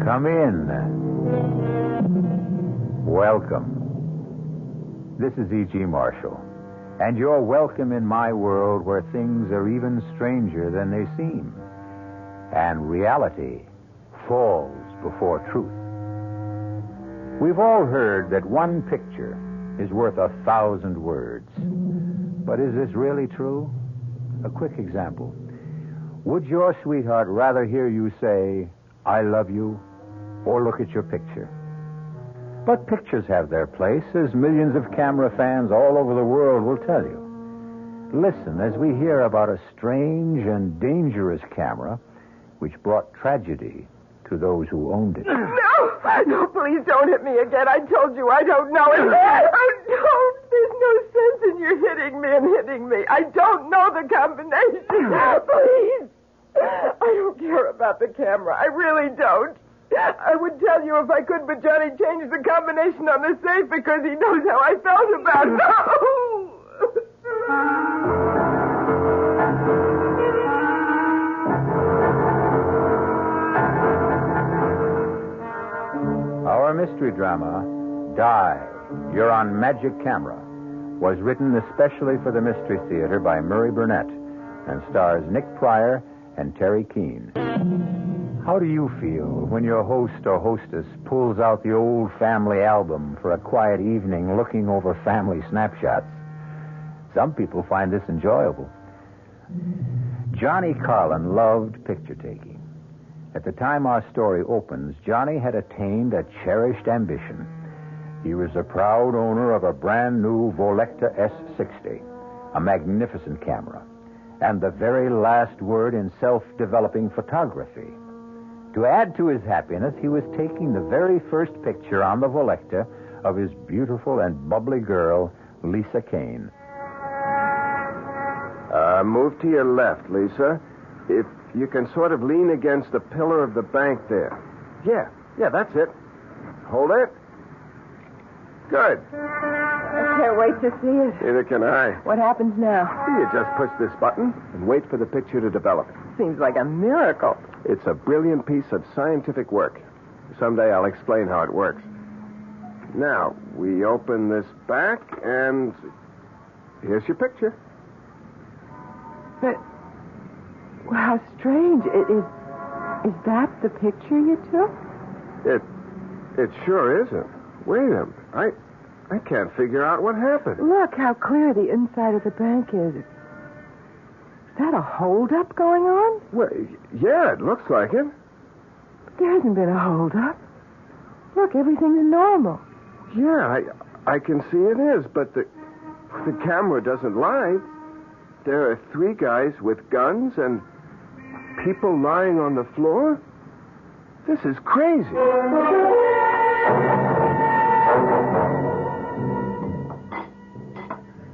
Come in. Welcome. This is E.G. Marshall, and you're welcome in my world where things are even stranger than they seem, and reality falls before truth. We've all heard that one picture is worth 1,000 words. But is this really true? A quick example. Would your sweetheart rather hear you say, I love you, or look at your picture? But pictures have their place, as millions of camera fans all over the world will tell you. Listen as we hear about a strange and dangerous camera which brought tragedy to those who owned it. No, please don't hit me again. I told you I don't know it. I don't. There's no sense in you hitting me and hitting me. I don't know the combination. Please. I don't care about the camera. I really don't. I would tell you if I could, but Johnny changed the combination on the safe because he knows how I felt about it. Our mystery drama, Die, You're on Magic Camera, was written especially for the Mystery Theater by Murray Burnett and stars Nick Pryor and Terry Keane. How do you feel when your host or hostess pulls out the old family album for a quiet evening looking over family snapshots? Some people find this enjoyable. Johnny Carlin loved picture taking. At the time our story opens, Johnny had attained a cherished ambition. He was the proud owner of a brand new Volecta S60, a magnificent camera, and the very last word in self-developing photography. To add to his happiness, he was taking the very first picture on the Volecta of his beautiful and bubbly girl, Lisa Kane. Move to your left, Lisa. If you can sort of lean against the pillar of the bank there. Yeah, that's it. Hold it. Good. I can't wait to see it. Neither can I. What happens now? You just push this button and wait for the picture to develop. Seems like a miracle. It's a brilliant piece of scientific work. Someday I'll explain how it works. Now, we open this back, and here's your picture. But, well, how strange. Is that the picture you took? It sure isn't. Wait a minute. I can't figure out what happened. Look how clear the inside of the bank is. Is that a holdup going on? Well, yeah, it looks like it. There hasn't been a holdup. Look, everything's normal. Yeah, I can see it is, but the camera doesn't lie. There are 3 guys with guns and people lying on the floor. This is crazy.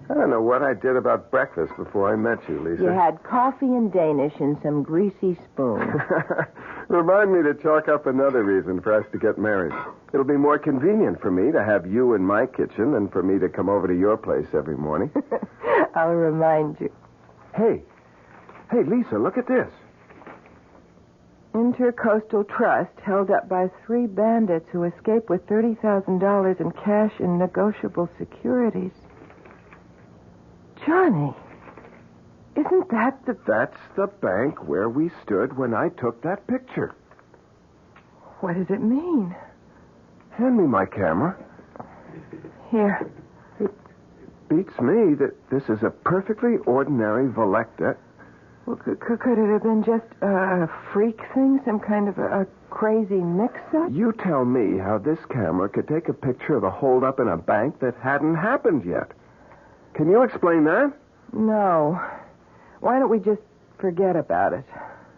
I don't know what I did about breakfast before I met you, Lisa. You had coffee and Danish and some greasy spoon. Remind me to chalk up another reason for us to get married. It'll be more convenient for me to have you in my kitchen than for me to come over to your place every morning. I'll remind you. Hey, Lisa, look at this. Intercoastal Trust held up by 3 bandits who escaped with $30,000 in cash and negotiable securities. Johnny, isn't that the... That's the bank where we stood when I took that picture. What does it mean? Hand me my camera. Here. It beats me that this is a perfectly ordinary Volecta. Well, could it have been just a freak thing, some kind of a crazy mix-up? You tell me how this camera could take a picture of a holdup in a bank that hadn't happened yet. Can you explain that? No. Why don't we just forget about it?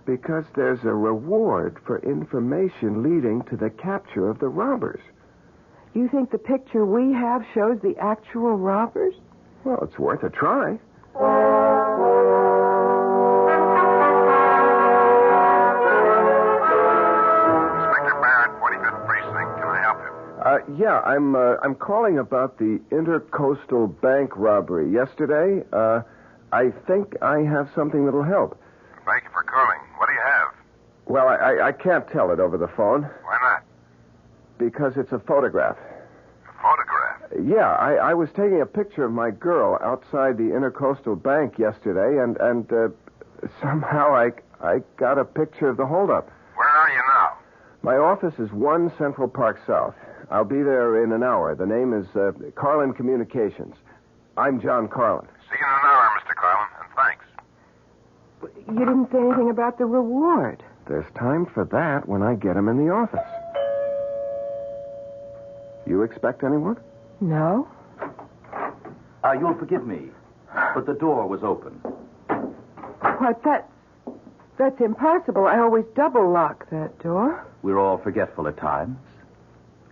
Because there's a reward for information leading to the capture of the robbers. You think the picture we have shows the actual robbers? Well, it's worth a try. Yeah, I'm calling about the Intercoastal Bank robbery yesterday. I think I have something that'll help. Thank you for calling. What do you have? Well, I can't tell it over the phone. Why not? because it's a photograph. A photograph? Yeah, I was taking a picture of my girl outside the Intercoastal Bank yesterday, and somehow I got a picture of the holdup. Where are you now? My office is 1 Central Park South. I'll be there in an hour. The name is Carlin Communications. I'm John Carlin. See you in an hour, Mr. Carlin, and thanks. You didn't say anything about the reward. There's time for that when I get him in the office. You expect anyone? No. You'll forgive me, but the door was open. What, that's impossible. I always double lock that door. We're all forgetful at times.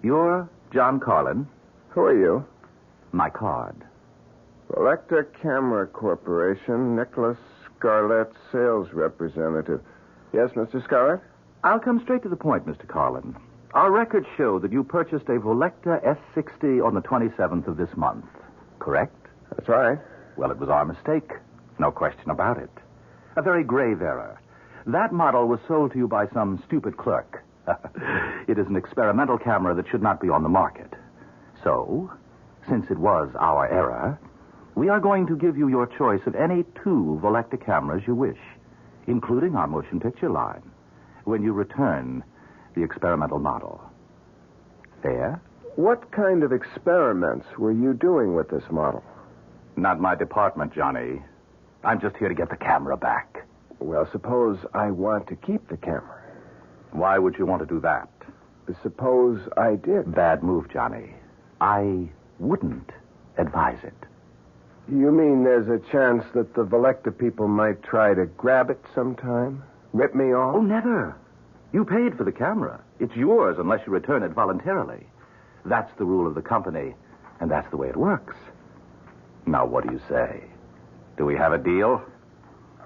You're John Carlin. Who are you? My card. Electa Camera Corporation, Nicholas Scarlett, sales representative. Yes, Mr. Scarlett? I'll come straight to the point, Mr. Carlin. Our records show that you purchased a Volecta S60 on the 27th of this month, correct? That's right. Well, it was our mistake. No question about it. A very grave error. That model was sold to you by some stupid clerk. It is an experimental camera that should not be on the market. So, since it was our error, we are going to give you your choice of any 2 Volecta cameras you wish, including our motion picture line, when you return the experimental model. Fair? What kind of experiments were you doing with this model? Not my department, Johnny. I'm just here to get the camera back. Well, suppose I want to keep the camera. Why would you want to do that? Suppose I did. Bad move, Johnny. I wouldn't advise it. You mean there's a chance that the Volecta people might try to grab it sometime? Rip me off? Oh, never. You paid for the camera. It's yours unless you return it voluntarily. That's the rule of the company, and that's the way it works. Now, what do you say? Do we have a deal?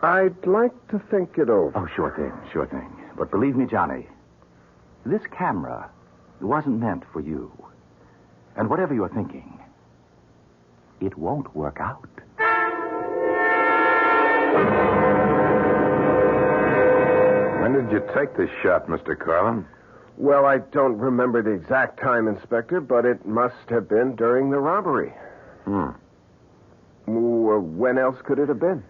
I'd like to think it over. Oh, sure thing. But believe me, Johnny, this camera wasn't meant for you. And whatever you're thinking, it won't work out. When did you take this shot, Mr. Carlin? Well, I don't remember the exact time, Inspector, but it must have been during the robbery. When else could it have been?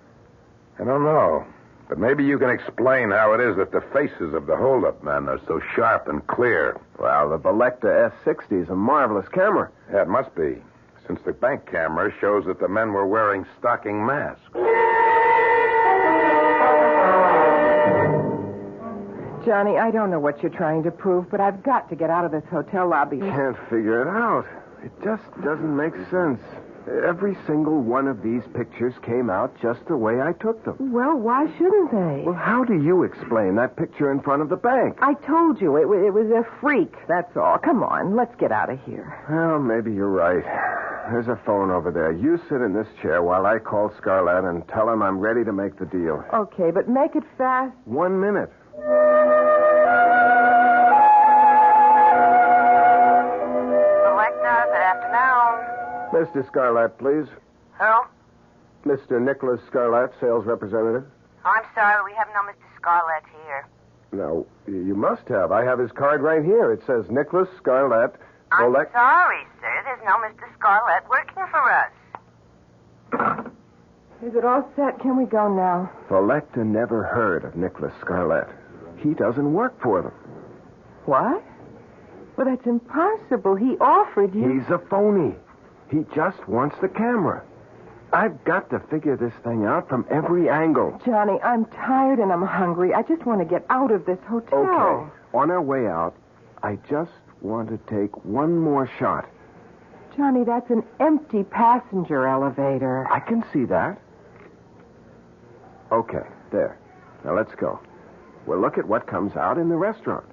I don't know. But maybe you can explain how it is that the faces of the hold-up men are so sharp and clear. Well, the Volecta S60 is a marvelous camera. Yeah, it must be, since the bank camera shows that the men were wearing stocking masks. Johnny, I don't know what you're trying to prove, but I've got to get out of this hotel lobby. Can't figure it out. It just doesn't make sense. Every single one of these pictures came out just the way I took them. Well, why shouldn't they? Well, how do you explain that picture in front of the bank? I told you, it was a freak, that's all. Come on, let's get out of here. Well, maybe you're right. There's a phone over there. You sit in this chair while I call Scarlett and tell him I'm ready to make the deal. Okay, but make it fast. 1 minute. Volecta, good afternoon. Mr. Scarlett, please. Who? Mr. Nicholas Scarlett, sales representative. I'm sorry, we have no Mr. Scarlett here. No, you must have. I have his card right here. It says Nicholas Scarlett. I'm sorry, sir. There's no Mr. Scarlett working for us. Is it all set? Can we go now? Volecta never heard of Nicholas Scarlett. He doesn't work for them. What? Well, that's impossible. He offered you... He's a phony. He just wants the camera. I've got to figure this thing out from every angle. Johnny, I'm tired and I'm hungry. I just want to get out of this hotel. Okay. On our way out, I just want to take one more shot. Johnny, that's an empty passenger elevator. I can see that. Okay, there. Now let's go. We'll look at what comes out in the restaurant.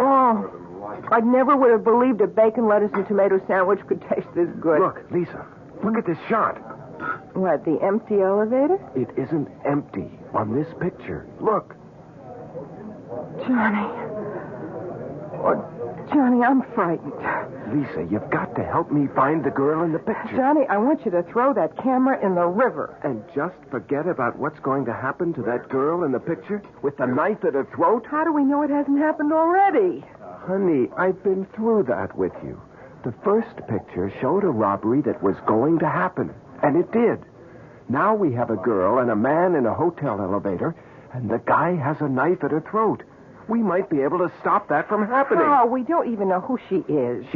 Oh, I never would have believed a bacon, lettuce, and tomato sandwich could taste this good. Look, Lisa, look at this shot. What, the empty elevator? It isn't empty on this picture. Look. Johnny. Oh, Johnny, I'm frightened. Lisa, you've got to help me find the girl in the picture. Johnny, I want you to throw that camera in the river. And just forget about what's going to happen to that girl in the picture with the knife at her throat? How do we know it hasn't happened already? Honey, I've been through that with you. The first picture showed a robbery that was going to happen, and it did. Now we have a girl and a man in a hotel elevator, and the guy has a knife at her throat. We might be able to stop that from happening. Oh, we don't even know who she is.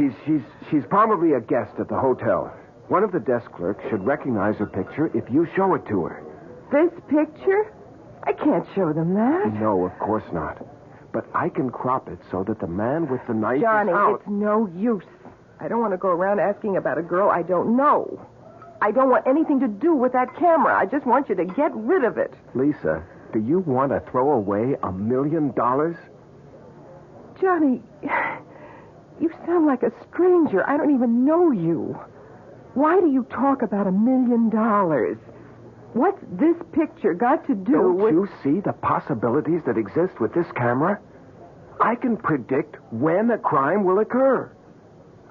She's probably a guest at the hotel. One of the desk clerks should recognize her picture if you show it to her. This picture? I can't show them that. No, of course not. But I can crop it so that the man with the knife Johnny, is out. It's no use. I don't want to go around asking about a girl I don't know. I don't want anything to do with that camera. I just want you to get rid of it. Lisa, do you want to throw away $1 million? Johnny, you sound like a stranger. I don't even know you. Why do you talk about $1 million? What's this picture got to do with... Don't you see the possibilities that exist with this camera? I can predict when a crime will occur.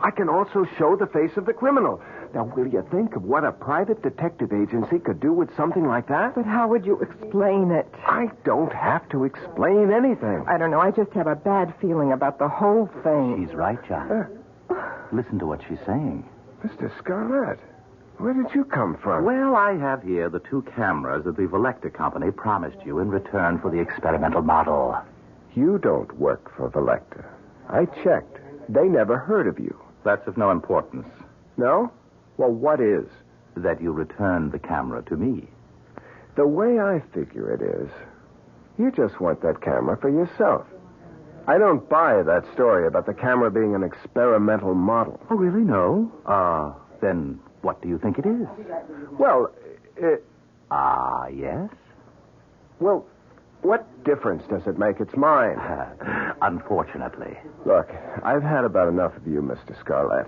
I can also show the face of the criminal. Now, will you think of what a private detective agency could do with something like that? But how would you explain it? I don't have to explain anything. I don't know. I just have a bad feeling about the whole thing. She's right, John. Listen to what she's saying. Mr. Scarlett, where did you come from? Well, I have here the 2 cameras that the Velecta Company promised you in return for the experimental model. You don't work for Velecta. I checked. They never heard of you. That's of no importance. No? Well, what is? That you return the camera to me. The way I figure it is, you just want that camera for yourself. I don't buy that story about the camera being an experimental model. Oh, really? No? Then what do you think it is? Well, yes? Well, what difference does it make? It's mine. Unfortunately. Look, I've had about enough of you, Mr. Scarlett.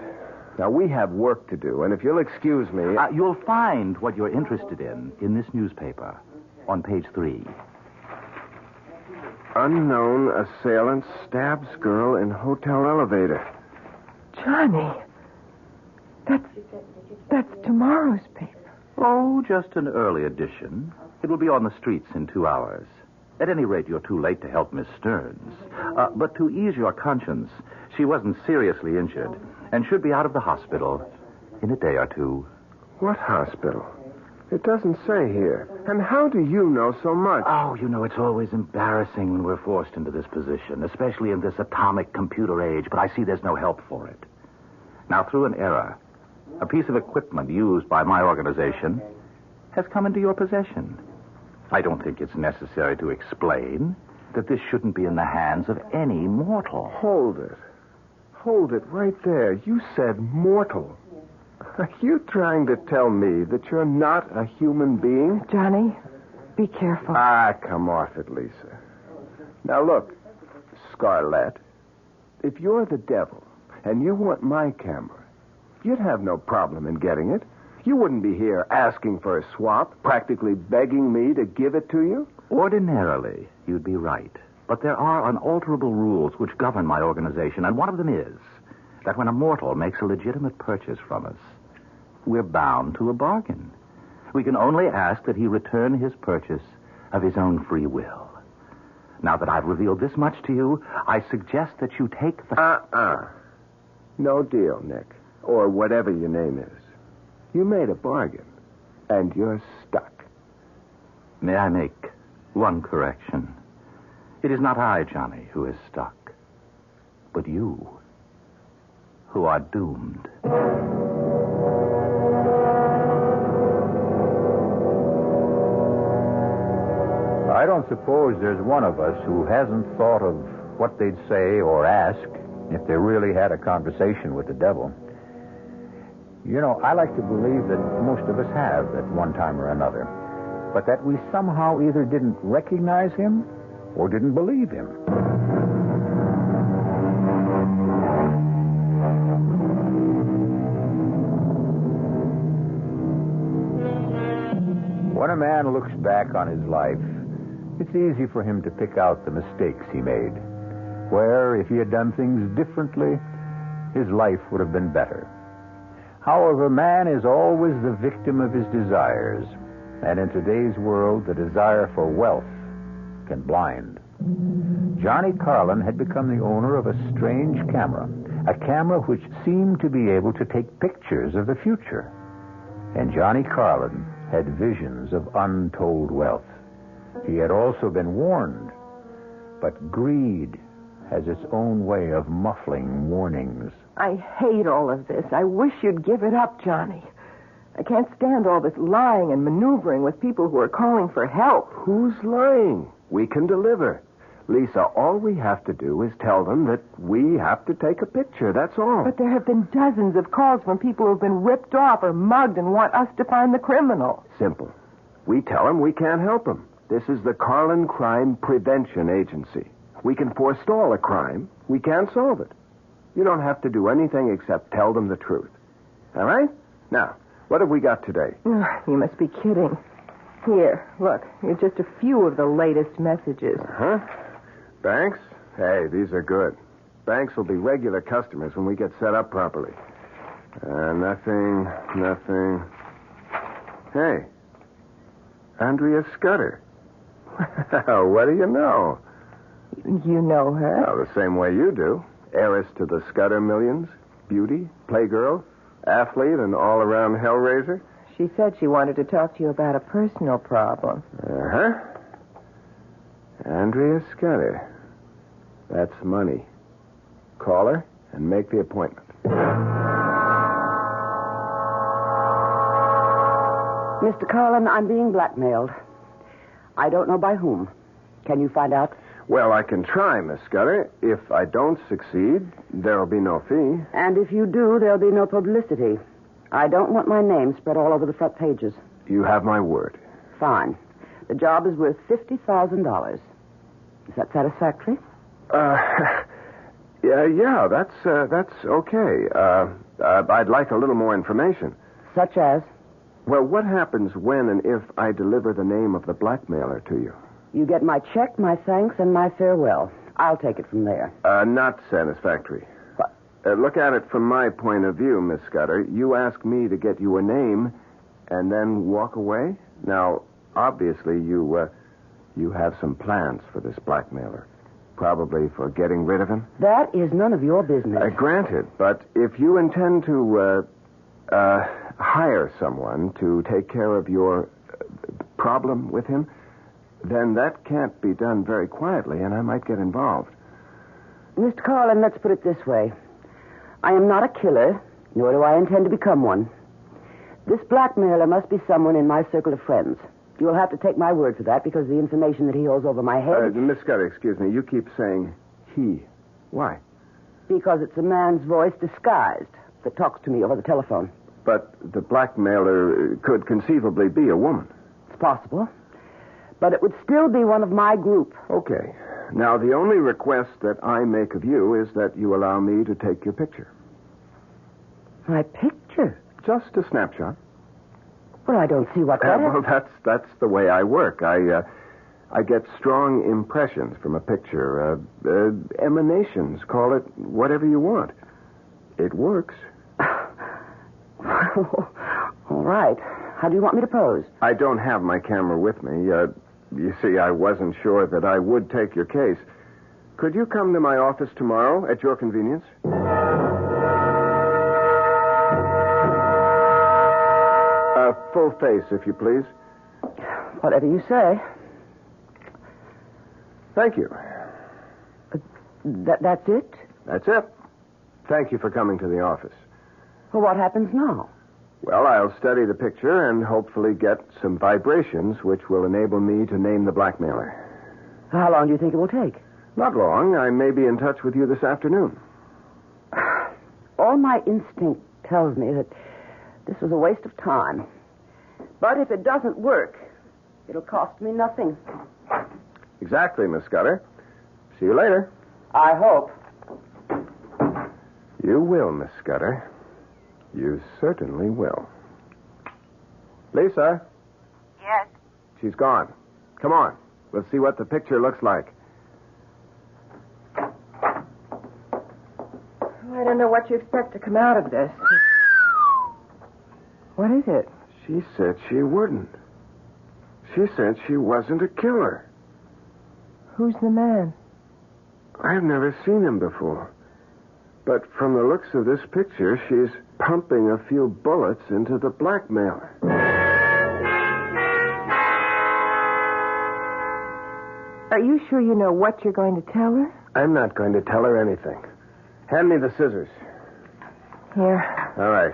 Now, we have work to do, and if you'll excuse me... You'll find what you're interested in this newspaper on page 3. Unknown assailant stabs girl in hotel elevator. Johnny, that's tomorrow's paper. Oh, just an early edition. It will be on the streets in 2 hours. At any rate, you're too late to help Miss Stearns. But to ease your conscience, she wasn't seriously injured and should be out of the hospital in a day or 2. What hospital? It doesn't say here. And how do you know so much? Oh, you know, it's always embarrassing when we're forced into this position, especially in this atomic computer age, but I see there's no help for it. Now, through an error, a piece of equipment used by my organization has come into your possession. I don't think it's necessary to explain that this shouldn't be in the hands of any mortal. Hold it. Hold it right there. You said mortal. Are you trying to tell me that you're not a human being? Johnny, be careful. Come off it, Lisa. Now, look, Scarlett, if you're the devil and you want my camera, you'd have no problem in getting it. You wouldn't be here asking for a swap, practically begging me to give it to you. Ordinarily, you'd be right. But there are unalterable rules which govern my organization, and one of them is that when a mortal makes a legitimate purchase from us, we're bound to a bargain. We can only ask that he return his purchase of his own free will. Now that I've revealed this much to you, I suggest that you take the... No deal, Nick. Or whatever your name is. You made a bargain, and you're stuck. May I make one correction? It is not I, Johnny, who is stuck, but you, who are doomed. I don't suppose there's one of us who hasn't thought of what they'd say or ask if they really had a conversation with the devil. You know, I like to believe that most of us have at one time or another, but that we somehow either didn't recognize him or didn't believe him. When a man looks back on his life, it's easy for him to pick out the mistakes he made, where if he had done things differently, his life would have been better. However, man is always the victim of his desires, and in today's world, the desire for wealth can blind. Johnny Carlin had become the owner of a strange camera, a camera which seemed to be able to take pictures of the future. And Johnny Carlin had visions of untold wealth. He had also been warned, but greed has its own way of muffling warnings. I hate all of this. I wish you'd give it up, Johnny. I can't stand all this lying and maneuvering with people who are calling for help. Who's lying? We can deliver. Lisa, all we have to do is tell them that we have to take a picture, that's all. But there have been dozens of calls from people who've been ripped off or mugged and want us to find the criminal. Simple. We tell them we can't help them. This is the Carlin Crime Prevention Agency. We can forestall a crime. We can't solve it. You don't have to do anything except tell them the truth. All right? Now, what have we got today? You must be kidding. Here, look. Here's just a few of the latest messages. Uh-huh. Banks? Hey, these are good. Banks will be regular customers when we get set up properly. Nothing. Hey, Andrea Scudder. What do you know? You know her? Well, the same way you do. Heiress to the Scudder millions, beauty, playgirl, athlete, and all-around hellraiser. She said she wanted to talk to you about a personal problem. Uh-huh. Andrea Scudder. That's money. Call her and make the appointment. Mr. Carlin, I'm being blackmailed. I don't know by whom. Can you find out? Well, I can try, Miss Scudder. If I don't succeed, there'll be no fee. And if you do, there'll be no publicity. I don't want my name spread all over the front pages. You have my word. Fine. The job is worth $50,000. Is that satisfactory? Yeah, that's okay. I'd like a little more information. Such as? Well, what happens when and if I deliver the name of the blackmailer to you? You get my check, my thanks, and my farewell. I'll take it from there. Not satisfactory. What? Look at it from my point of view, Miss Scudder. You ask me to get you a name and then walk away? Now, obviously, you have some plans for this blackmailer. Probably for getting rid of him? That is none of your business. Granted, but if you intend to hire someone to take care of your problem with him, then that can't be done very quietly, and I might get involved. Mr. Carlin, let's put it this way. I am not a killer, nor do I intend to become one. This blackmailer must be someone in my circle of friends. You'll have to take my word for that because of the information that he holds over my head. Miss Scudder, excuse me. You keep saying he. Why? Because it's a man's voice disguised that talks to me over the telephone. But the blackmailer could conceivably be a woman. It's possible. But it would still be one of my group. Okay. Now, the only request that I make of you is that you allow me to take your picture. My picture? Just a snapshot. Well, I don't see what that is. Well, that's the way I work. I get strong impressions from a picture. Emanations. Call it whatever you want. It works. All right. How do you want me to pose? I don't have my camera with me. You see, I wasn't sure that I would take your case. Could you come to my office tomorrow at your convenience? Full face, if you please. Whatever you say. Thank you. That's it? That's it. Thank you for coming to the office. Well, what happens now? Well, I'll study the picture and hopefully get some vibrations which will enable me to name the blackmailer. How long do you think it will take? Not long. I may be in touch with you this afternoon. All my instinct tells me that this was a waste of time. But if it doesn't work, it'll cost me nothing. Exactly, Miss Scudder. See you later. I hope. You will, Miss Scudder. You certainly will. Lisa? Yes? She's gone. Come on. We'll see what the picture looks like. I don't don't know what you expect to come out of this. What is it? She said she wouldn't. She said she wasn't a killer. Who's the man? I've never seen him before. But from the looks of this picture, she's pumping a few bullets into the blackmailer. Are you sure you know what you're going to tell her? I'm not going to tell her anything. Hand me the scissors. Here. All right.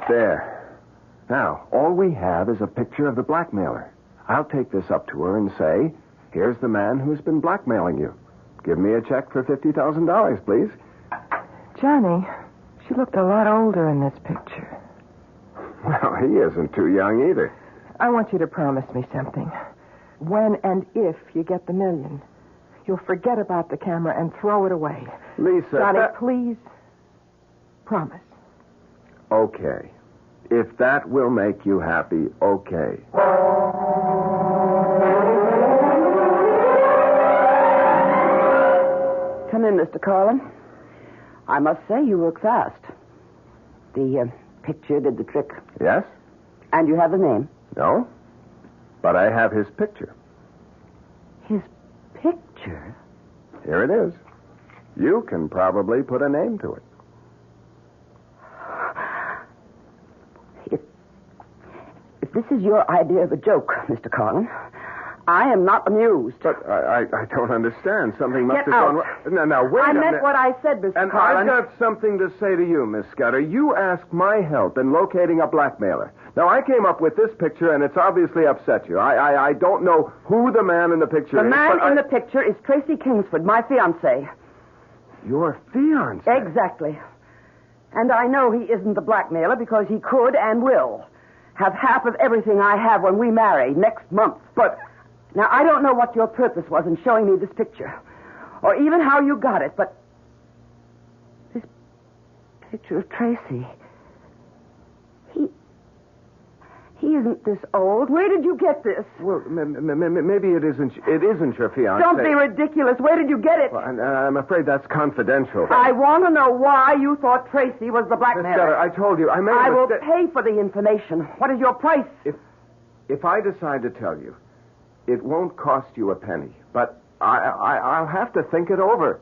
There. Now, all we have is a picture of the blackmailer. I'll take this up to her and say, here's the man who's been blackmailing you. Give me a check for $50,000, please. Johnny, she looked a lot older in this picture. Well, he isn't too young either. I want you to promise me something. When and if you get the $1 million, you'll forget about the camera and throw it away. Lisa... Johnny, please. Promise. Okay. If that will make you happy, okay. Come in, Mr. Carlin. I must say you work fast. The picture did the trick. Yes? And you have the name? No. But I have his picture. His picture? Here it is. You can probably put a name to it. If this is your idea of a joke, Mr. Carlin, I am not amused. But I don't understand. Something must Get have out. gone wrong. Now, wait I a minute. meant what I said, Mr. And Carlin. I've got something to say to you, Miss Scudder. You asked my help in locating a blackmailer. Now, I came up with this picture, and it's obviously upset you. I don't know who the man in the picture The is. man in the picture is Tracy Kingsford, my fiancé. Your fiancé? Exactly. And I know he isn't the blackmailer because he could and will have half of everything I have when we marry next month. But... Now, I don't know what your purpose was in showing me this picture, or even how you got it, but this picture of Tracy, he isn't this old. Where did you get this? Well, maybe it isn't your fiancé. Don't be ridiculous. Where did you get it? Well, I'm afraid that's confidential. I want to know why you thought Tracy was the Miss blackmailer. Scudder, I told you, I will pay for the information. What is your price? If I decide to tell you, it won't cost you a penny, but I'll have to think it over.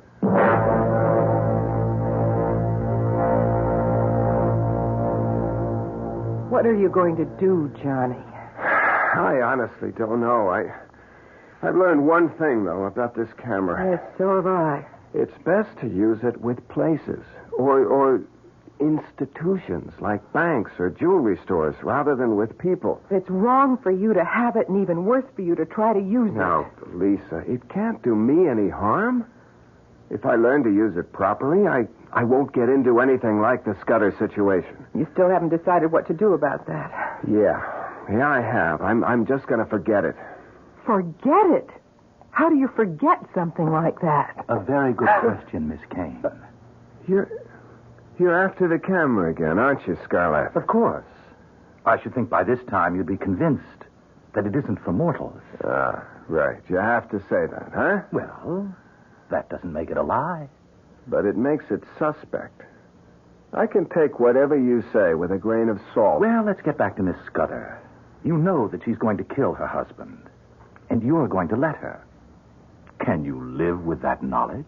What are you going to do, Johnny? I honestly don't know. I've learned one thing, though, about this camera. Yes, so have I. It's best to use it with places or institutions like banks or jewelry stores rather than with people. It's wrong for you to have it and even worse for you to try to use Now, Lisa, it can't do me any harm. If I learn to use it properly, I won't get into anything like the Scudder situation. it. You still haven't decided what to do about that. Yeah, I have. I'm just going to forget it. Forget it? How do you forget something like that? A very good question, Miss Kane. You're after the camera again, aren't you, Scarlett? Of course. I should think by this time you'd be convinced that it isn't for mortals. Ah, right. You have to say that, huh? Well, that doesn't make it a lie. But it makes it suspect. I can take whatever you say with a grain of salt. Well, let's get back to Miss Scudder. You know that she's going to kill her husband, and you're going to let her. Can you live with that knowledge?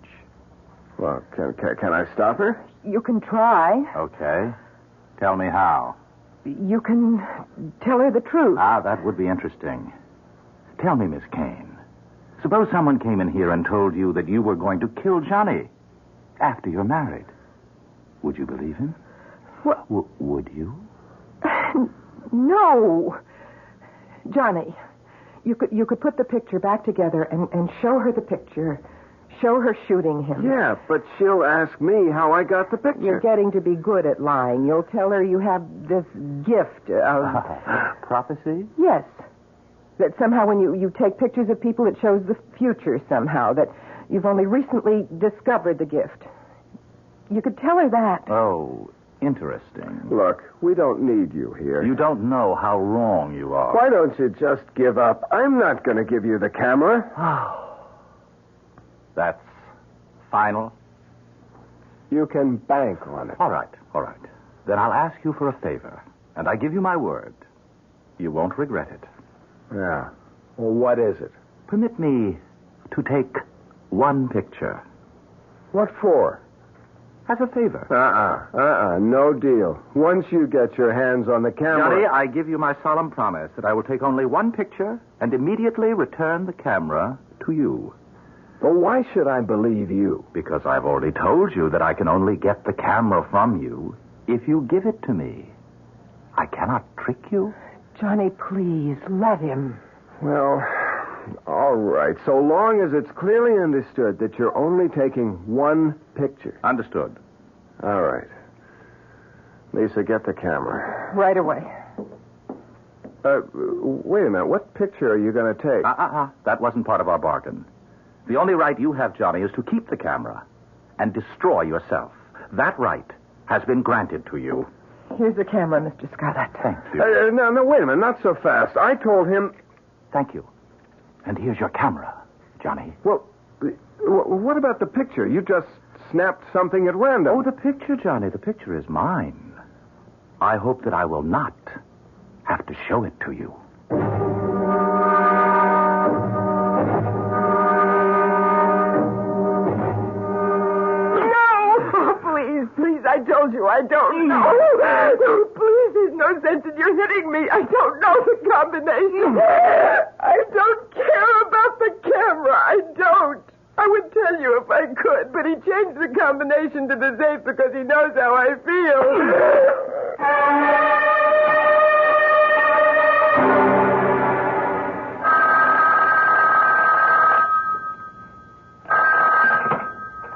Well, can I stop her? You can try. Okay. Tell me how. You can tell her the truth. Ah, that would be interesting. Tell me, Miss Kane. Suppose someone came in here and told you that you were going to kill Johnny after you're married. Would you believe him? Well, would you? No. Johnny, you could put the picture back together and show her the picture. Show her shooting him. Yeah, but she'll ask me how I got the picture. You're getting to be good at lying. You'll tell her you have this gift of... Prophecy? Yes. That somehow when you take pictures of people, it shows the future somehow. That you've only recently discovered the gift. You could tell her that. Oh, interesting. Look, we don't need you here. You don't know how wrong you are. Why don't you just give up? I'm not going to give you the camera. That's final? You can bank on it. All right. Then I'll ask you for a favor, and I give you my word. You won't regret it. Yeah. Well, what is it? Permit me to take one picture. What for? As a favor. No deal. Once you get your hands on the camera... Johnny, I give you my solemn promise that I will take only one picture and immediately return the camera to you. Well, why should I believe you? Because I've already told you that I can only get the camera from you if you give it to me. I cannot trick you. Johnny, please, let him. Well, all right. So long as it's clearly understood that you're only taking one picture. Understood. All right. Lisa, get the camera. Right away. Wait a minute. What picture are you going to take? That wasn't part of our bargain. The only right you have, Johnny, is to keep the camera and destroy yourself. That right has been granted to you. Here's the camera, Mr. Scarlett. Thank you. No, wait a minute. Not so fast. I told him... Thank you. And here's your camera, Johnny. Well, what about the picture? You just snapped something at random. Oh, the picture, Johnny. The picture is mine. I hope that I will not have to show it to you. Please, I told you I don't know. Oh, please, there's no sense in your hitting me. I don't know the combination. I don't care about the camera. I don't. I would tell you if I could, but he changed the combination to the safe because he knows how I feel.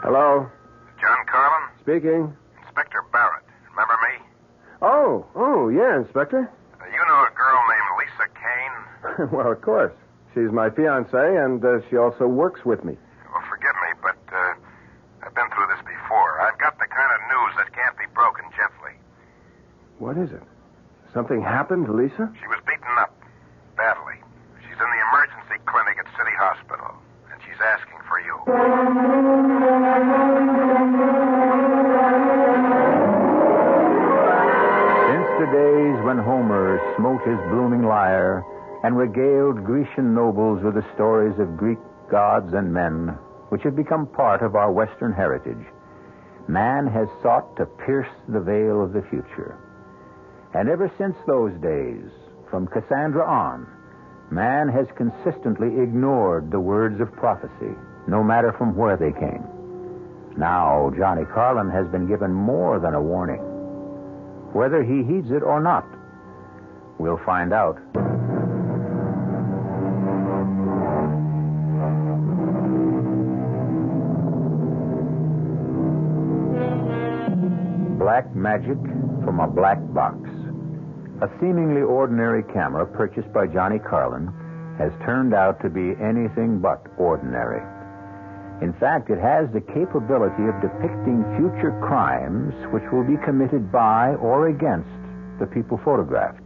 Hello? John Carlin? Speaking. Inspector Barrett. Remember me? Oh, yeah, Inspector. You know a girl named Lisa Kane? Well, of course. She's my fiancée, and she also works with me. Well, forgive me, but I've been through this before. I've got the kind of news that can't be broken gently. What is it? Something happened to Lisa? She was beaten up. Badly. She's in the emergency clinic at City Hospital, and she's asking for you. Since the days when Homer smote his blooming lyre and regaled Grecian nobles with the stories of Greek gods and men, which have become part of our Western heritage, man has sought to pierce the veil of the future. And ever since those days, from Cassandra on, man has consistently ignored the words of prophecy, no matter from where they came. Now, Johnny Carlin has been given more than a warning. Whether he heeds it or not, we'll find out. Black magic from a black box. A seemingly ordinary camera purchased by Johnny Carlin has turned out to be anything but ordinary. In fact, it has the capability of depicting future crimes which will be committed by or against the people photographed.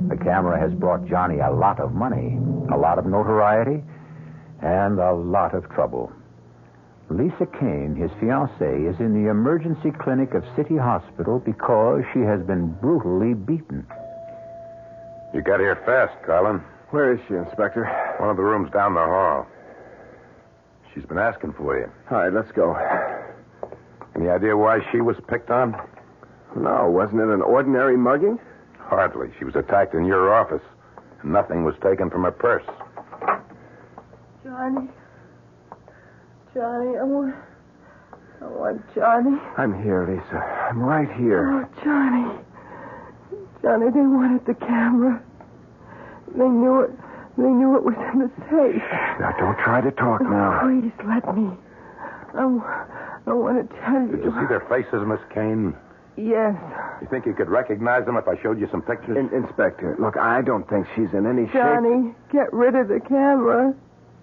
The camera has brought Johnny a lot of money, a lot of notoriety, and a lot of trouble. Lisa Kane, his fiancée, is in the emergency clinic of City Hospital because she has been brutally beaten. You got here fast, Carlin. Where is she, Inspector? One of the rooms down the hall. She's been asking for you. All right, let's go. Any idea why she was picked on? No, wasn't it an ordinary mugging? Hardly. She was attacked in your office, and nothing was taken from her purse. Johnny, I want Johnny. I'm here, Lisa. I'm right here. Oh, Johnny, they wanted the camera. They knew it was in the safe. Now, don't try to talk now. Please, let me. I want to tell you. Did you see their faces, Miss Kane? Yes. You think you could recognize them if I showed you some pictures? Inspector, look, I don't think she's in any shape. Johnny, get rid of the camera.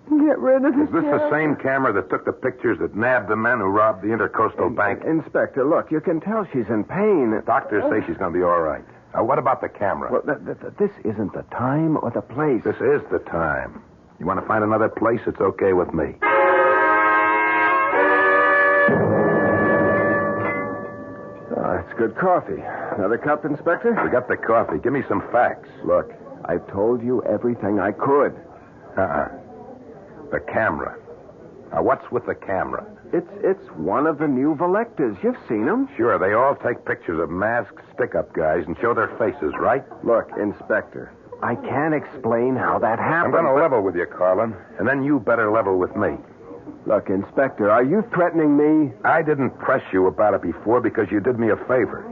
Get rid of the Is this camera. the same camera that took the pictures that nabbed the men who robbed the Intercoastal Bank? Inspector, look, you can tell she's in pain. Doctors say she's going to be all right. Now, what about the camera? Well, this isn't the time or the place. This is the time. You want to find another place? It's okay with me. That's good coffee. Another cup, Inspector? Forget the coffee. Give me some facts. Look, I've told you everything I could. The camera. Now, what's with the camera? It's one of the new Volectas. You've seen them. Sure, they all take pictures of masked stick-up guys and show their faces, right? Look, Inspector, I can't explain how that happened. I'm going to level with you, Carlin, and then you better level with me. Look, Inspector, are you threatening me? I didn't press you about it before because you did me a favor.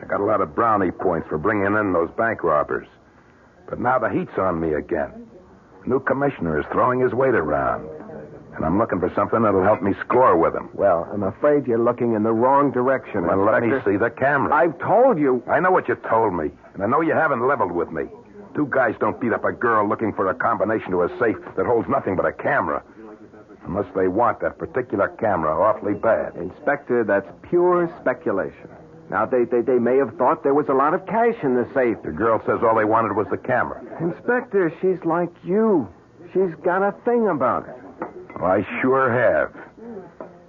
I got a lot of brownie points for bringing in those bank robbers. But now the heat's on me again. The new commissioner is throwing his weight around. And I'm looking for something that'll help me score with him. Well, I'm afraid you're looking in the wrong direction, Well, let me Inspector. see the camera. I've told you. I know what you told me, and I know you haven't leveled with me. Two guys don't beat up a girl looking for a combination to a safe that holds nothing but a camera. Unless they want that particular camera awfully bad. Inspector, that's pure speculation. Now, they may have thought there was a lot of cash in the safe. The girl says all they wanted was the camera. Inspector, she's like you. She's got a thing about it. Well, I sure have.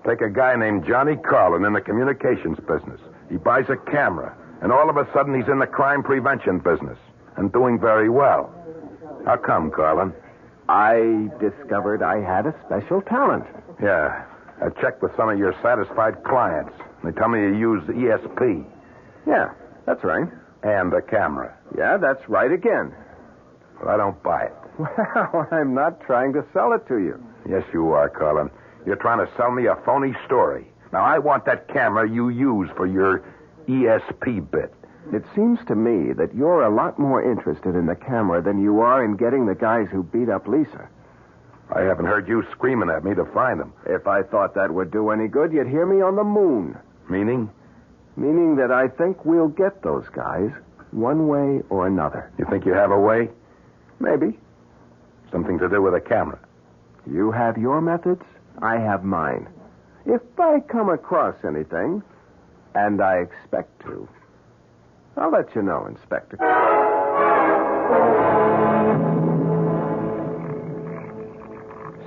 Take a guy named Johnny Carlin in the communications business. He buys a camera, and all of a sudden he's in the crime prevention business, and doing very well. How come, Carlin? I discovered I had a special talent. Yeah, I checked with some of your satisfied clients. They tell me you use ESP. Yeah, that's right. And the camera. Yeah, that's right again. Well, I don't buy it. Well, I'm not trying to sell it to you. Yes, you are, Carlin. You're trying to sell me a phony story. Now, I want that camera you use for your ESP bit. It seems to me that you're a lot more interested in the camera than you are in getting the guys who beat up Lisa. I haven't heard you screaming at me to find them. If I thought that would do any good, you'd hear me on the moon. Meaning? Meaning that I think we'll get those guys one way or another. You think you have a way? Maybe. Something to do with a camera. You have your methods, I have mine. If I come across anything, and I expect to, I'll let you know, Inspector.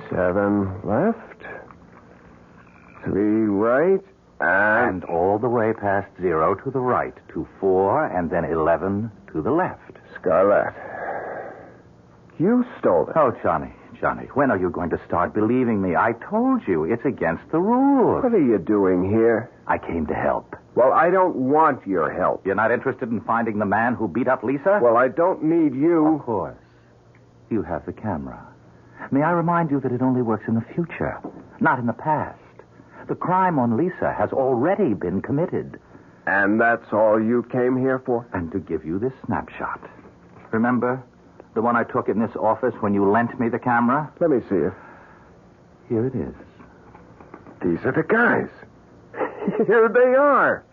7 left, 3 right, And all the way past 0 to the right, to 4, and then 11 to the left. Scarlett, you stole it. Oh, Johnny, when are you going to start believing me? I told you, it's against the rules. What are you doing here? I came to help. Well, I don't want your help. You're not interested in finding the man who beat up Lisa? Well, I don't need you. Of course. You have the camera. May I remind you that it only works in the future, not in the past. The crime on Lisa has already been committed. And that's all you came here for? And to give you this snapshot. Remember the one I took in this office when you lent me the camera? Let me see it. Here it is. These are the guys. Here they are.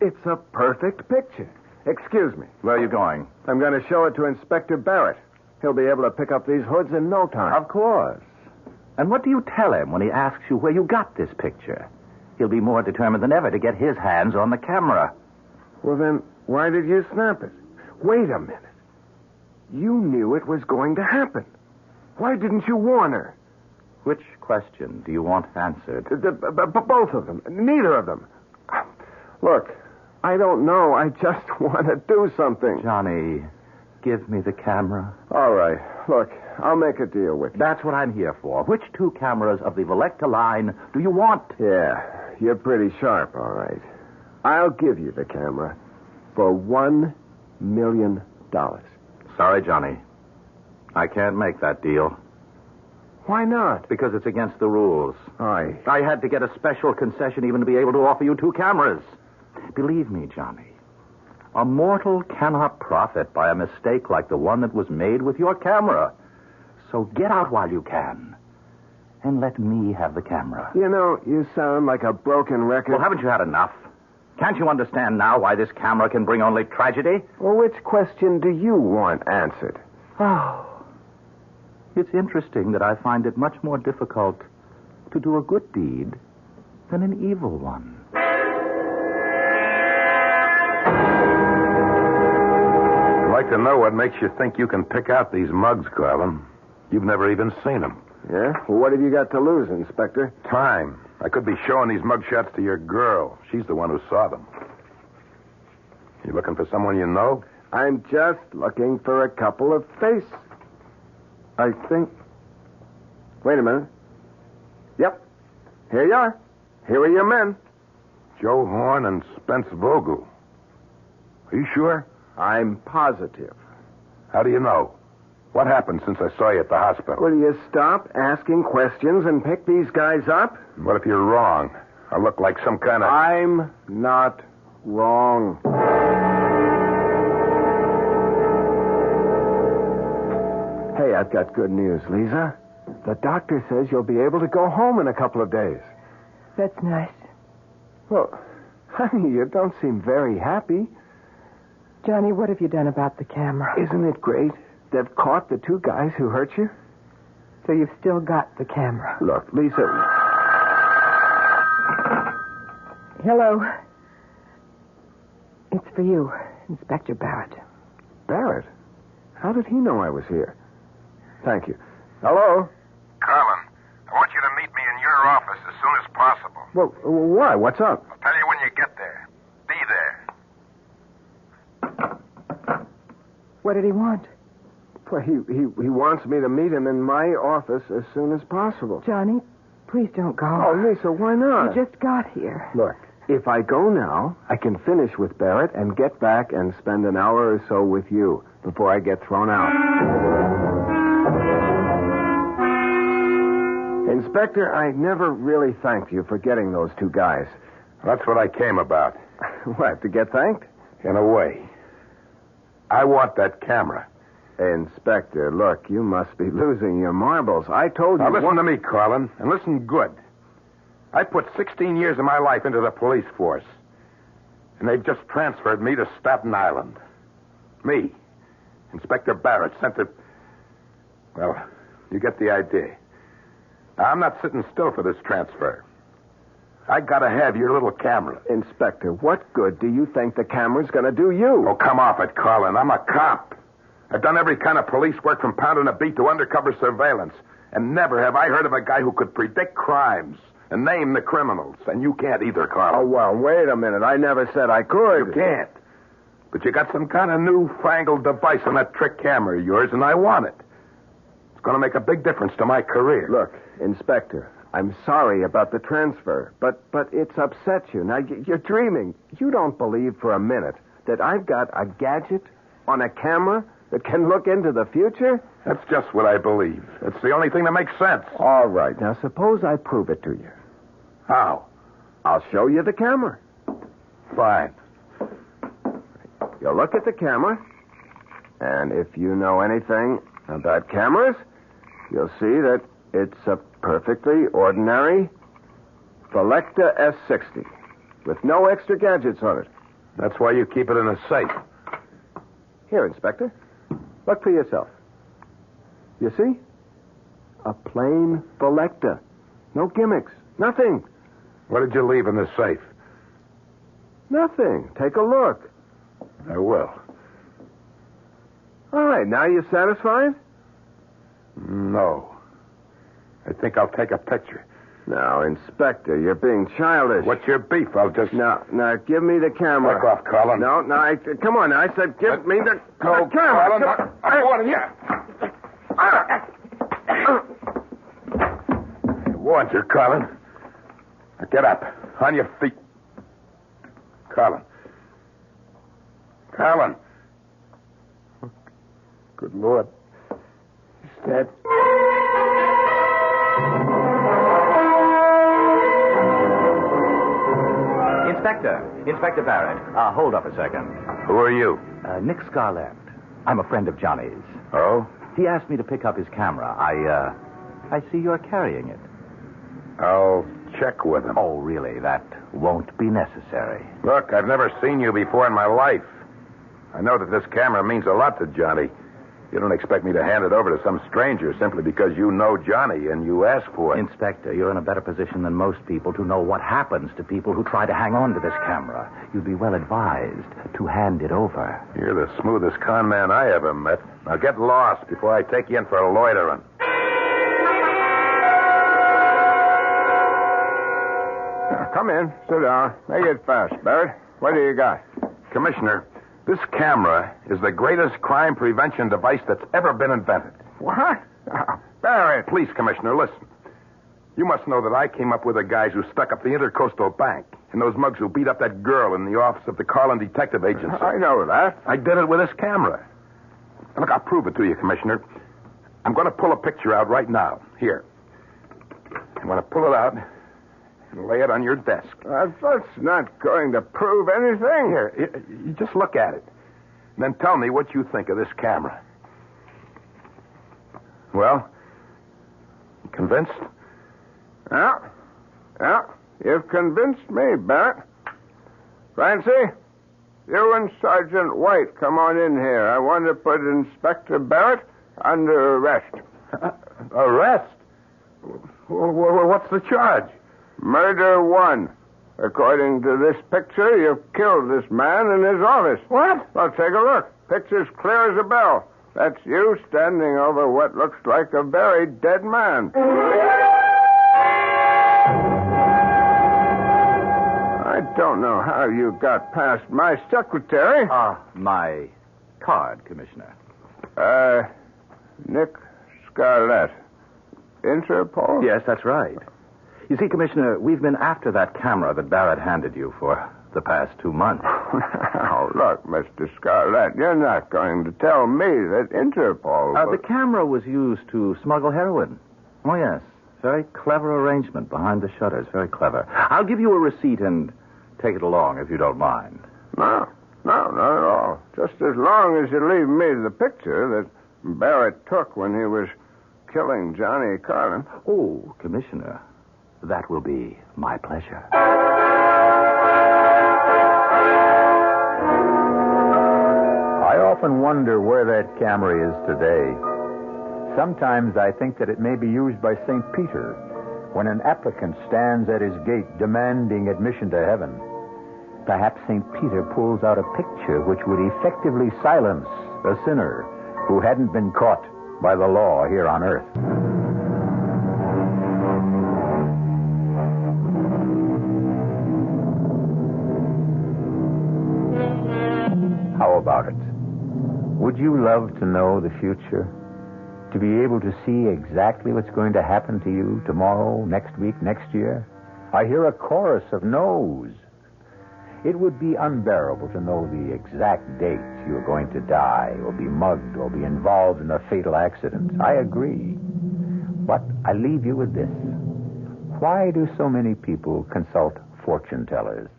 It's a perfect picture. Excuse me. Where are you going? I'm going to show it to Inspector Barrett. He'll be able to pick up these hoods in no time. Of course. And what do you tell him when he asks you where you got this picture? He'll be more determined than ever to get his hands on the camera. Well, then, why did you snap it? Wait a minute. You knew it was going to happen. Why didn't you warn her? Which question do you want answered? Both of them. Neither of them. Look, I don't know. I just want to do something. Johnny, give me the camera. All right. Look, I'll make a deal with you. That's what I'm here for. Which 2 cameras of the Volecta line do you want? Yeah, you're pretty sharp, all right. I'll give you the camera for $1 million. Sorry, Johnny. I can't make that deal. Why not? Because it's against the rules. I had to get a special concession even to be able to offer you 2 cameras. Believe me, Johnny, a mortal cannot profit by a mistake like the one that was made with your camera. So get out while you can. And let me have the camera. You know, you sound like a broken record. Well, haven't you had enough? Can't you understand now why this camera can bring only tragedy? Well, which question do you want answered? Oh. It's interesting that I find it much more difficult to do a good deed than an evil one. I'd like to know what makes you think you can pick out these mugs, Carlin. You've never even seen them. Yeah? Well, what have you got to lose, Inspector? Time. I could be showing these mugshots to your girl. She's the one who saw them. looking for someone you know? I'm just looking for a couple of faces. I think... Wait a minute. Yep. Here you are. Here are your men. Joe Horn and Spence Vogel. Are you sure? I'm positive. How do you know? What happened since I saw you at the hospital? Will you stop asking questions and pick these guys up? What if you're wrong? I look like some kind of... I'm not wrong. Hey, I've got good news, Lisa. The doctor says you'll be able to go home in a couple of days. That's nice. Well, honey, you don't seem very happy. Johnny, what have you done about the camera? Isn't it great? They've caught the two guys who hurt you. So you've still got the camera. Look, Lisa... Hello. It's for you, Inspector Barrett. Barrett? How did he know I was here? Thank you. Hello? Colin, I want you to meet me in your office as soon as possible. Well, why? What's up? I'll tell you when you get there. Be there. What did he want? Well, he wants me to meet him in my office as soon as possible. Johnny, please don't go. Oh, Lisa, why not? You just got here. Look, if I go now, I can finish with Barrett and get back and spend an hour or so with you before I get thrown out. Inspector, I never really thanked you for getting those two guys. That's what I came about. What, to get thanked? In a way. I want that camera. Inspector, look, you must be losing your marbles. I told you... Now, listen to me, Colin, and listen good. I put 16 years of my life into the police force, and they've just transferred me to Staten Island. Me, Inspector Barrett, sent to... Well, you get the idea. Now, I'm not sitting still for this transfer. I gotta have your little camera. Inspector, what good do you think the camera's gonna do you? Oh, come off it, Colin. I'm a cop. I've done every kind of police work from pounding a beat to undercover surveillance. And never have I heard of a guy who could predict crimes and name the criminals. And you can't either, Colin. Oh, well, wait a minute. I never said I could. You can't. But you got some kind of newfangled device on that trick camera of yours, and I want it. It's going to make a big difference to my career. Look, Inspector, I'm sorry about the transfer, but it's upset you. Now, you're dreaming. You don't believe for a minute that I've got a gadget on a camera that can look into the future? That's just what I believe. It's the only thing that makes sense. All right. Now, suppose I prove it to you. How? I'll show you the camera. Fine. You'll look at the camera, and if you know anything about cameras, you'll see that it's a perfectly ordinary Selecta S60 with no extra gadgets on it. That's why you keep it in a safe. Here, Inspector. Look for yourself. You see? A plain Selecta. No gimmicks. Nothing. What did you leave in the safe? Nothing. Take a look. I will. All right. Now you satisfied? No. I think I'll take a picture. Now, Inspector, you're being childish. What's your beef? I'll just... Now, give me the camera. Back off, Colin. No, come on. I said give me the Go, camera. Colin. I'm warning you. I warned you, Colin. Now get up. On your feet. Colin. Colin. Good Lord. He's dead. Inspector Barrett. Hold up a second. Who are you? Nick Scarlett. I'm a friend of Johnny's. Oh? He asked me to pick up his camera. I see you're carrying it. I'll check with him. Oh, really? That won't be necessary. Look, I've never seen you before in my life. I know that this camera means a lot to Johnny. You don't expect me to hand it over to some stranger simply because you know Johnny and you ask for it. Inspector, you're in a better position than most people to know what happens to people who try to hang on to this camera. You'd be well advised to hand it over. You're the smoothest con man I ever met. Now get lost before I take you in for loitering. Now, come in. Sit down. Make it fast, Barrett. What do you got? Commissioner, This camera is the greatest crime prevention device that's ever been invented. What? Barrett. Please, Commissioner, listen. You must know that I came up with the guys who stuck up the Intercoastal Bank and those mugs who beat up that girl in the office of the Carlin Detective Agency. I know that. I did it with this camera. Look, I'll prove it to you, Commissioner. I'm going to pull a picture out right now. Here. I'm going to pull it out and lay it on your desk. That's not going to prove anything. Here, you just look at it. And then tell me what you think of this camera. Well, convinced? Yeah. You've convinced me, Barrett. Francie, you and Sergeant White come on in here. I want to put Inspector Barrett under arrest. Arrest? What's the charge? Murder 1. According to this picture, you've killed this man in his office. What? Well, take a look. Picture's clear as a bell. That's you standing over what looks like a very dead man. I don't know how you got past my secretary. My card, Commissioner. Nick Scarlett. Interpol? Yes, that's right. You see, Commissioner, we've been after that camera that Barrett handed you for the past 2 months. Now, look, Mr. Scarlett, you're not going to tell me that Interpol... The camera was used to smuggle heroin. Oh, yes. Very clever arrangement behind the shutters. Very clever. I'll give you a receipt and take it along if you don't mind. No, not at all. Just as long as you leave me the picture that Barrett took when he was killing Johnny Carlin. Oh, Commissioner, that will be my pleasure. I often wonder where that camera is today. Sometimes I think that it may be used by St. Peter when an applicant stands at his gate demanding admission to heaven. Perhaps St. Peter pulls out a picture which would effectively silence a sinner who hadn't been caught by the law here on earth. How about it? Would you love to know the future? To be able to see exactly what's going to happen to you tomorrow, next week, next year? I hear a chorus of no's. It would be unbearable to know the exact date you're going to die or be mugged or be involved in a fatal accident. I agree. But I leave you with this. Why do so many people consult fortune tellers?